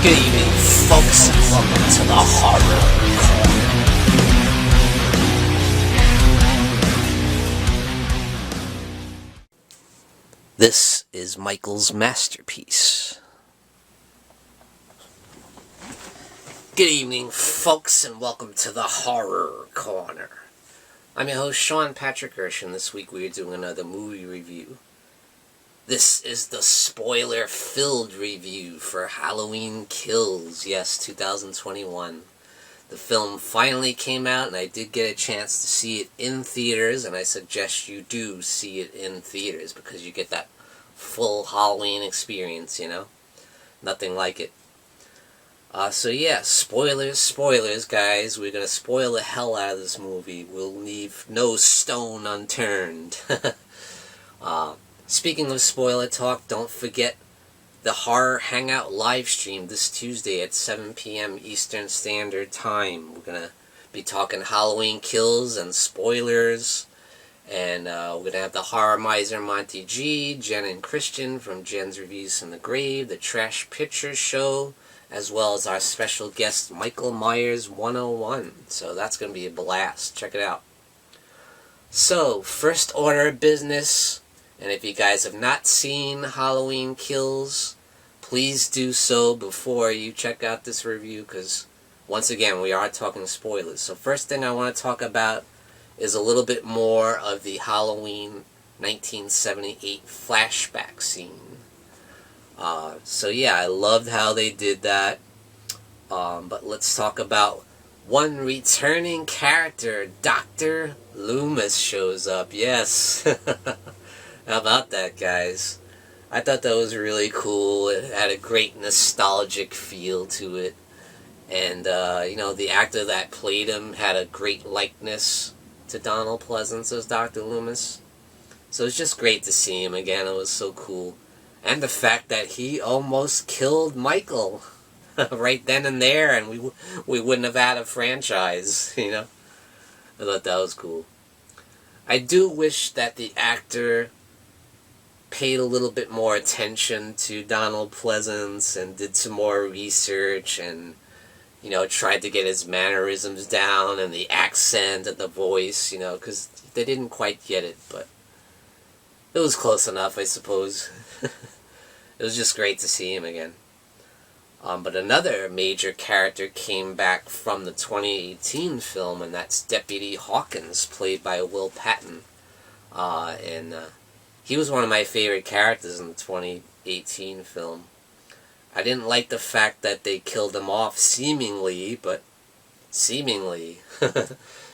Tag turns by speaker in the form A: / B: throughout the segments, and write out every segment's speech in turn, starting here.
A: Good evening, folks, and welcome to the Horror Corner. This is Michael's masterpiece. Good evening, folks, and welcome to the Horror Corner. I'm your host, Sean Erschen. This week we are doing another movie review. This is the spoiler-filled review for Halloween Kills, yes, 2021. The film finally came out, and I did get a chance to see it in theaters, and I suggest you do see it in theaters, because you get that full Halloween experience, you know? Nothing like it. So yeah, spoilers, guys. We're gonna spoil the hell out of this movie. We'll leave no stone unturned. Speaking of spoiler talk, don't forget the Horror Hangout live stream this Tuesday at 7 p.m. Eastern Standard Time. We're going to be talking Halloween Kills and spoilers. And we're going to have the Horror Miser Monty G, Jen and Christian from Jen's Reviews from the Grave, the Trash Picture Show, as well as our special guest Michael Myers 101. So that's going to be a blast. Check it out. So, first order of business. And if you guys have not seen Halloween Kills, please do so before you check out this review, because, once again, we are talking spoilers. So first thing I want to talk about is a little bit more of the Halloween 1978 flashback scene. So yeah, I loved how they did that. But let's talk about one returning character. Dr. Loomis shows up, yes. How about that, guys? I thought that was really cool. It had a great nostalgic feel to it. And, the actor that played him had a great likeness to Donald Pleasence as Dr. Loomis. So it's just great to see him again. It was so cool. And the fact that he almost killed Michael right then and there, and we wouldn't have had a franchise, you know? I thought that was cool. I do wish that the actor paid a little bit more attention to Donald Pleasence and did some more research and, tried to get his mannerisms down and the accent and the voice, because they didn't quite get it, but it was close enough, I suppose. It was just great to see him again. But another major character came back from the 2018 film, and that's Deputy Hawkins, played by Will Patton. He was one of my favorite characters in the 2018 film. I didn't like the fact that they killed him off seemingly,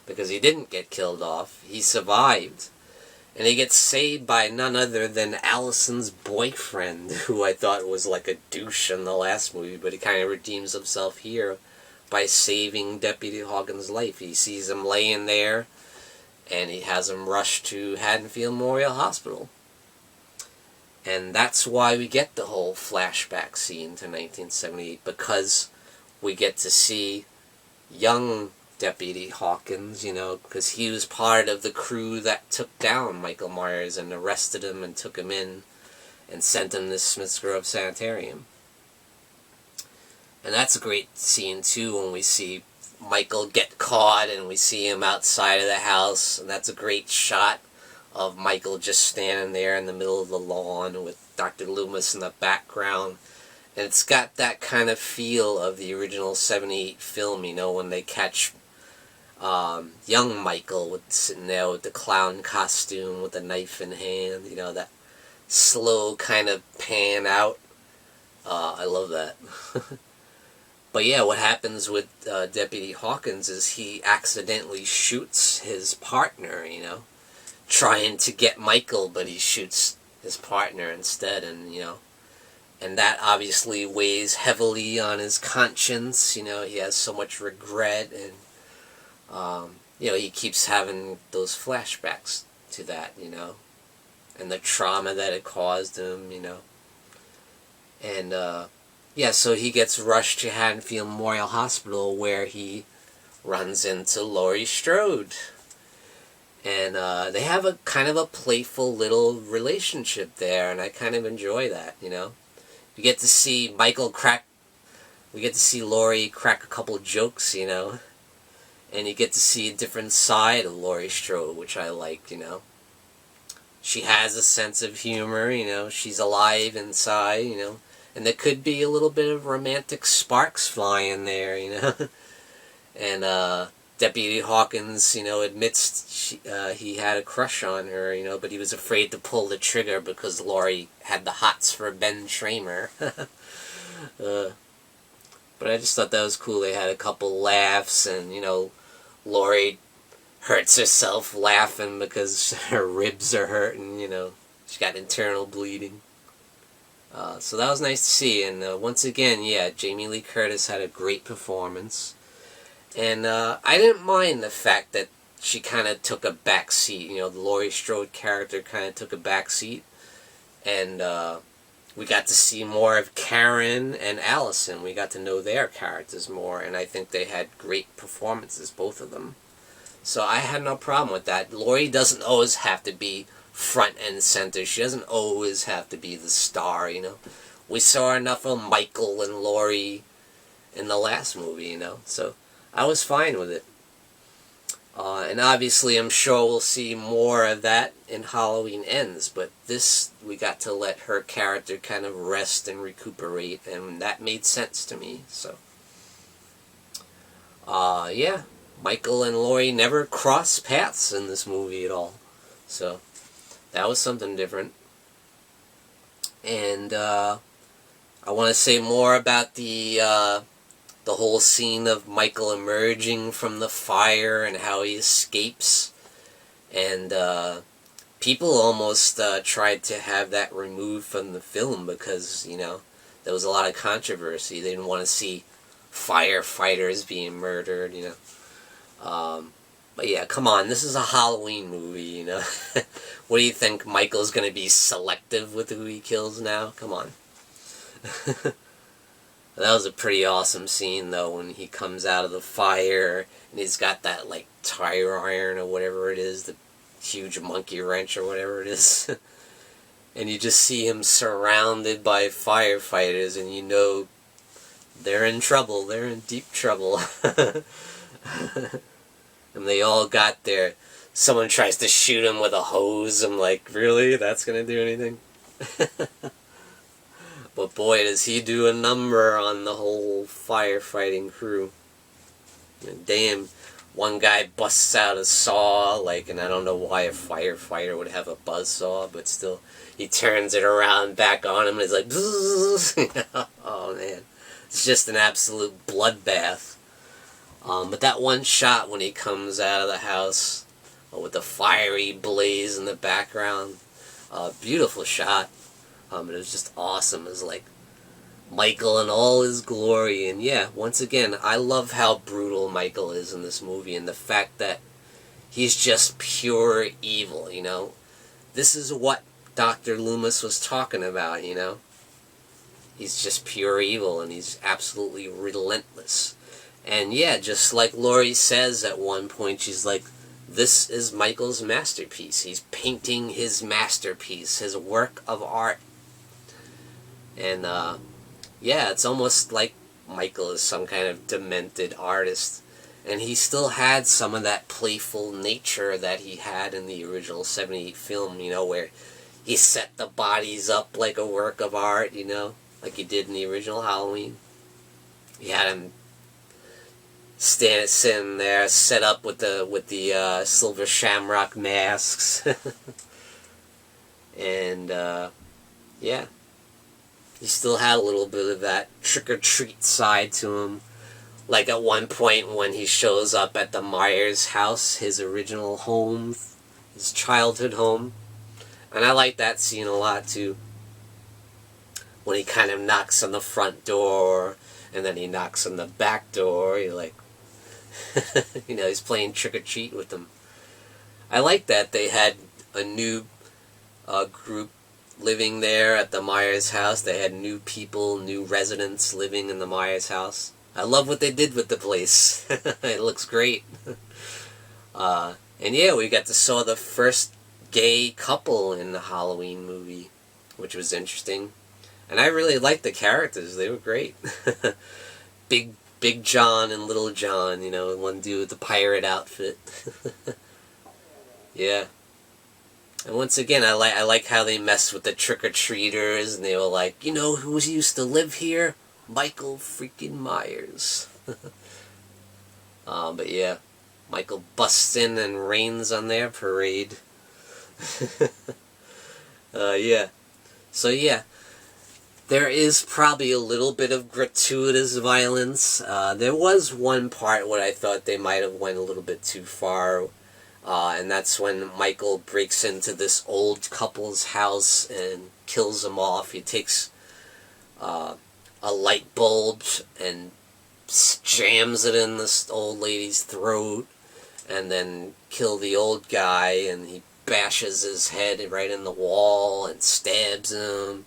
A: because he didn't get killed off. He survived. And he gets saved by none other than Allison's boyfriend, who I thought was like a douche in the last movie, but he kind of redeems himself here by saving Deputy Hawkins' life. He sees him laying there, and he has him rushed to Haddonfield Memorial Hospital. And that's why we get the whole flashback scene to 1978, because we get to see young Deputy Hawkins, because he was part of the crew that took down Michael Myers and arrested him and took him in and sent him to Smiths Grove Sanitarium. And that's a great scene, too, when we see Michael get caught and we see him outside of the house, and that's a great shot of Michael just standing there in the middle of the lawn with Dr. Loomis in the background. And it's got that kind of feel of the original 78 film, when they catch young Michael sitting there with the clown costume with the knife in hand, that slow kind of pan out. I love that. But yeah, what happens with Deputy Hawkins is he accidentally shoots his partner, trying to get Michael, but he shoots his partner instead, and that obviously weighs heavily on his conscience. He has so much regret, and he keeps having those flashbacks to that, and the trauma that it caused him, and so he gets rushed to Haddonfield Memorial Hospital, where he runs into Laurie Strode. And they have a kind of a playful little relationship there, and I kind of enjoy that, You get to see Michael crack we get to see Laurie crack a couple jokes, you know, and you get to see a different side of Laurie Strode, which I like, you know. She has a sense of humor, you know, she's alive inside, you know, and there could be a little bit of romantic sparks flying there, you know. And Deputy Hawkins, you know, admits he had a crush on her, you know, but he was afraid to pull the trigger because Laurie had the hots for Ben Tramer. But I just thought that was cool. They had a couple laughs, and, you know, Laurie hurts herself laughing because her ribs are hurting, you know. She got internal bleeding. So that was nice to see. And once again, yeah, Jamie Lee Curtis had a great performance. And I didn't mind the fact that she kind of took a back seat. You know, the Laurie Strode character kind of took a back seat. And we got to see more of Karen and Allison. We got to know their characters more. And I think they had great performances, both of them. So I had no problem with that. Laurie doesn't always have to be front and center. She doesn't always have to be the star, you know. We saw enough of Michael and Laurie in the last movie, you know. So I was fine with it. And obviously I'm sure we'll see more of that in Halloween Ends, but this, we got to let her character kind of rest and recuperate, and that made sense to me. So yeah, Michael and Laurie never cross paths in this movie at all, so that was something different. And I want to say more about the whole scene of Michael emerging from the fire and how he escapes. And people almost tried to have that removed from the film because, you know, there was a lot of controversy. They didn't want to see firefighters being murdered, you know. But yeah, come on, this is a Halloween movie, you know. What do you think, Michael's going to be selective with who he kills now? Come on. That was a pretty awesome scene, though, when he comes out of the fire, and he's got that, like, tire iron or whatever it is, the huge monkey wrench or whatever it is. And you just see him surrounded by firefighters, and you know they're in trouble, they're in deep trouble. And they all got there. Someone tries to shoot him with a hose. I'm like, really? That's gonna do anything? But boy, does he do a number on the whole firefighting crew. And damn, one guy busts out a saw, like, and I don't know why a firefighter would have a buzzsaw, but still, he turns it around back on him, and it's like, oh man, it's just an absolute bloodbath. But that one shot when he comes out of the house, with the fiery blaze in the background, beautiful shot. It was just awesome. It was like Michael in all his glory. And yeah, once again, I love how brutal Michael is in this movie, and the fact that he's just pure evil, you know. This is what Dr. Loomis was talking about, you know. He's just pure evil, and he's absolutely relentless. And yeah, just like Laurie says at one point, she's like, this is Michael's masterpiece. He's painting his masterpiece, his work of art. And yeah, it's almost like Michael is some kind of demented artist. And he still had some of that playful nature that he had in the original 78 film, you know, where he set the bodies up like a work of art, you know, like he did in the original Halloween. He had him sitting there, set up with the silver shamrock masks. And yeah, he still had a little bit of that trick-or-treat side to him. Like at one point when he shows up at the Myers house, his original home, his childhood home. And I like that scene a lot too. When he kind of knocks on the front door, and then he knocks on the back door, you're like, you know, he's playing trick-or-treat with them. I like that they had a new group living there at the Myers house. They had new people, new residents living in the Myers house. I love what they did with the place. It looks great. And yeah, we got to saw the first gay couple in the Halloween movie, which was interesting. And I really liked the characters. They were great. Big John and Little John, you know, one dude with the pirate outfit. Yeah. And once again, I like how they mess with the trick-or-treaters, and they were like, you know who used to live here? Michael freaking Myers. But yeah, Michael busts in and rains on their parade. Yeah. So yeah, there is probably a little bit of gratuitous violence. There was one part where I thought they might have went a little bit too far. And that's when Michael breaks into this old couple's house and kills them off. He takes a light bulb and jams it in this old lady's throat, and then kill the old guy, and he bashes his head right in the wall and stabs him.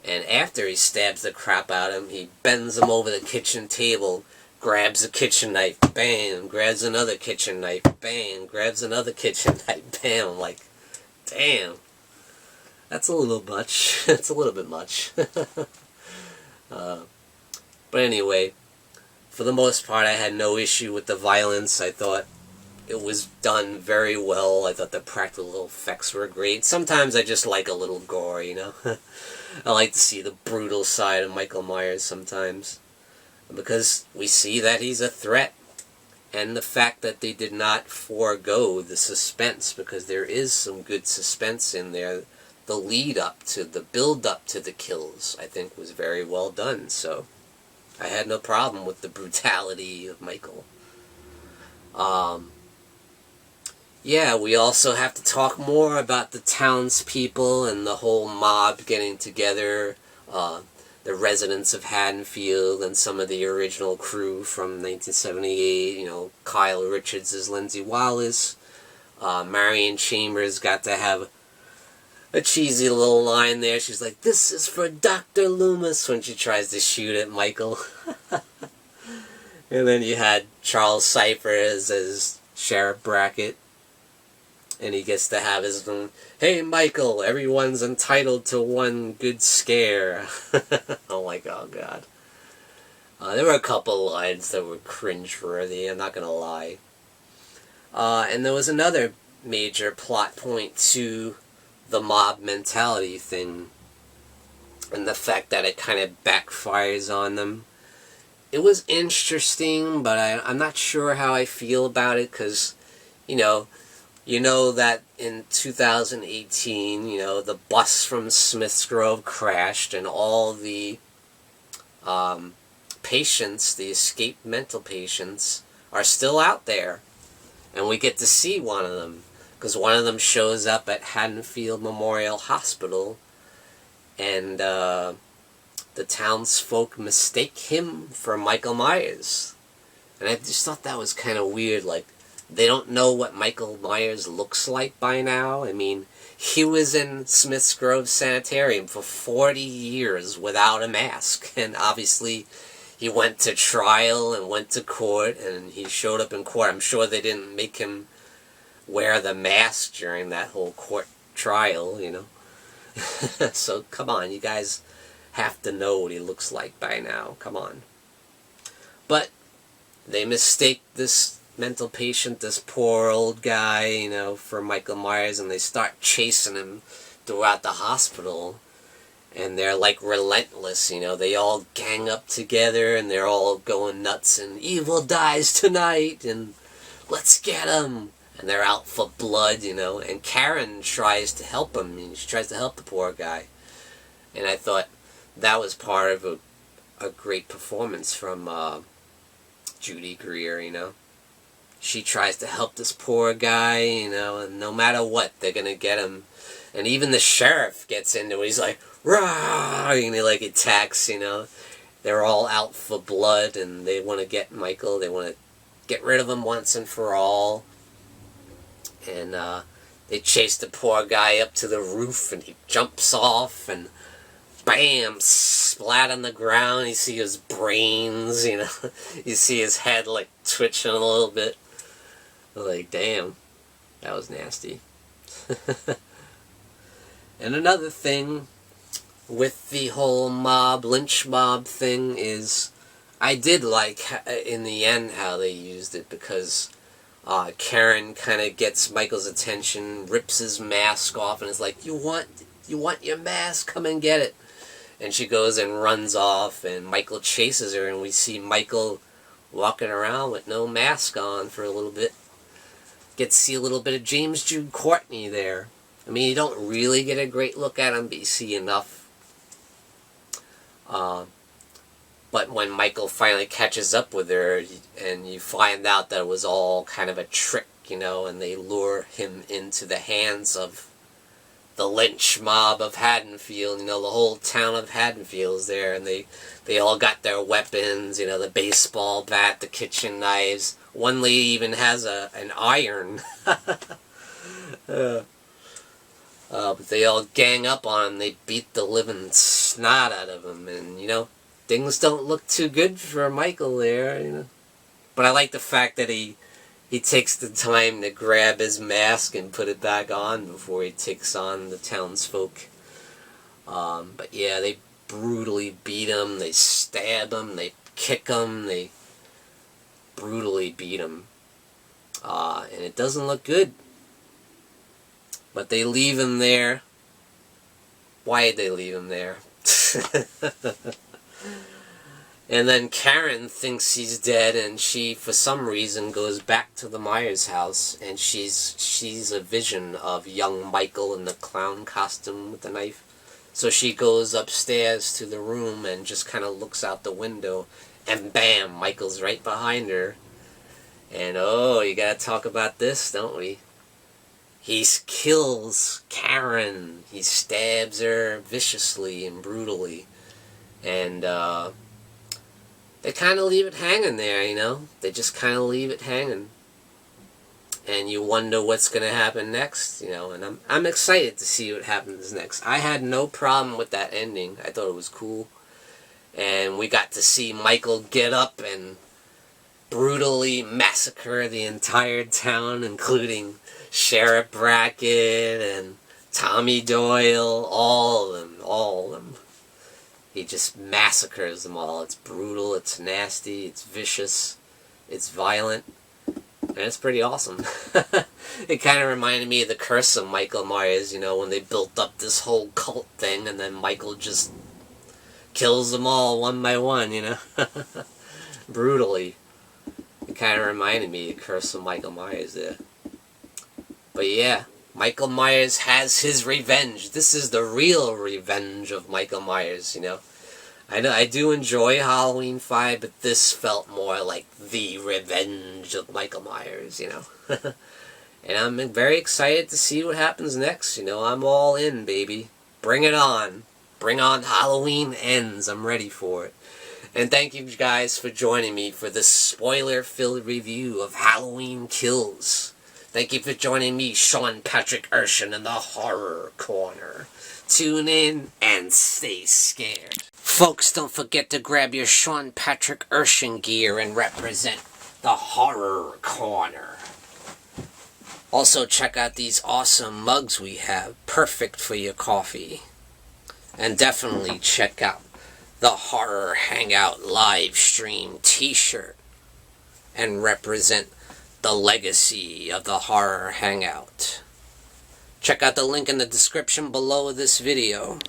A: And after he stabs the crap out of him, he bends him over the kitchen table, grabs a kitchen knife, bam, grabs another kitchen knife, bam, grabs another kitchen knife, bam. I'm like, damn, that's a little much. That's a little bit much. But anyway, for the most part, I had no issue with the violence. I thought it was done very well. I thought the practical effects were great. Sometimes I just like a little gore, you know. I like to see the brutal side of Michael Myers sometimes, because we see that he's a threat, and the fact that they did not forego the suspense, because there is some good suspense in there. The lead up to, the build up to the kills, I think was very well done, so I had no problem with the brutality of Michael. Yeah, we also have to talk more about the townspeople and the whole mob getting together, the residents of Haddonfield and some of the original crew from 1978, you know, Kyle Richards as Lindsay Wallace. Marion Chambers got to have a cheesy little line there. She's like, "This is for Dr. Loomis," when she tries to shoot at Michael. And then you had Charles Cypher as Sheriff Brackett. And he gets to have his own, "Hey Michael, everyone's entitled to one good scare." I'm like, oh god. There were a couple lines that were cringe-worthy, I'm not gonna lie. And there was another major plot point to the mob mentality thing, and the fact that it kind of backfires on them. It was interesting, but I'm not sure how I feel about it, because, you know that in 2018, you know, the bus from Smith's Grove crashed, and all the patients, the escaped mental patients, are still out there. And we get to see one of them, because one of them shows up at Haddonfield Memorial Hospital, and the townsfolk mistake him for Michael Myers. And I just thought that was kind of weird, like, they don't know what Michael Myers looks like by now. I mean, he was in Smith's Grove Sanitarium for 40 years without a mask. And obviously, he went to trial and went to court, and he showed up in court. I'm sure they didn't make him wear the mask during that whole court trial, you know. So, come on, you guys have to know what he looks like by now. Come on. But they mistake this mental patient, this poor old guy, you know, for Michael Myers, and they start chasing him throughout the hospital, and they're like relentless, you know, they all gang up together, and they're all going nuts, and evil dies tonight, and let's get him, and they're out for blood, you know, and Karen tries to help him, and she tries to help the poor guy, and I thought that was part of a great performance from Judy Greer, you know. She tries to help this poor guy, you know, and no matter what, they're gonna get him. And even the sheriff gets into it. He's like, "Rah!" and he like attacks, you know. They're all out for blood, and they want to get Michael. They want to get rid of him once and for all. And they chase the poor guy up to the roof, and he jumps off, and bam, splat on the ground. You see his brains, you know. You see his head like twitching a little bit. Like, damn, that was nasty. And another thing with the whole lynch mob thing is, I did like in the end how they used it, because Karen kind of gets Michael's attention, rips his mask off, and is like, you want your mask? Come and get it. And she goes and runs off, and Michael chases her, and we see Michael walking around with no mask on for a little bit. Get to see a little bit of James Jude Courtney there. I mean, you don't really get a great look at him, but you see enough. But when Michael finally catches up with her, and you find out that it was all kind of a trick, and they lure him into the hands of the lynch mob of Haddonfield, the whole town of Haddonfield is there, and they all got their weapons, the baseball bat, the kitchen knives. One lady even has an iron. But they all gang up on him. They beat the living snot out of him, and things don't look too good for Michael there. But I like the fact that he takes the time to grab his mask and put it back on before he takes on the townsfolk. But yeah, they brutally beat him. They stab him. They kick him. They brutally beat him. And it doesn't look good. But they leave him there. Why did they leave him there? And then Karen thinks he's dead, and she, for some reason, goes back to the Myers house, and she's a vision of young Michael in the clown costume with the knife. So she goes upstairs to the room and just kind of looks out the window, and bam, Michael's right behind her. And oh, you gotta talk about this, don't we? He kills Karen. He stabs her viciously and brutally. And they kind of leave it hanging there, They just kind of leave it hanging. And you wonder what's going to happen next, And I'm excited to see what happens next. I had no problem with that ending. I thought it was cool. And we got to see Michael get up and brutally massacre the entire town, including Sheriff Brackett and Tommy Doyle, all of them. He just massacres them all. It's brutal, it's nasty, it's vicious, it's violent, and it's pretty awesome. It kind of reminded me of the Curse of Michael Myers, when they built up this whole cult thing, and then Michael just kills them all one by one, brutally. It kind of reminded me of the Curse of Michael Myers there. But yeah, Michael Myers has his revenge. This is the real revenge of Michael Myers, I do enjoy Halloween 5, but this felt more like the revenge of Michael Myers, And I'm very excited to see what happens next, I'm all in, baby. Bring it on. Bring on Halloween Ends. I'm ready for it. And thank you guys for joining me for this spoiler-filled review of Halloween Kills. Thank you for joining me, Sean Patrick Erschen, in the Horror Corner. Tune in and stay scared. Folks, don't forget to grab your Sean Patrick Erschen gear and represent the Horror Corner. Also, check out these awesome mugs we have, perfect for your coffee. And definitely check out the Horror Hangout live stream t-shirt and represent the legacy of the Horror Hangout. Check out the link in the description below this video.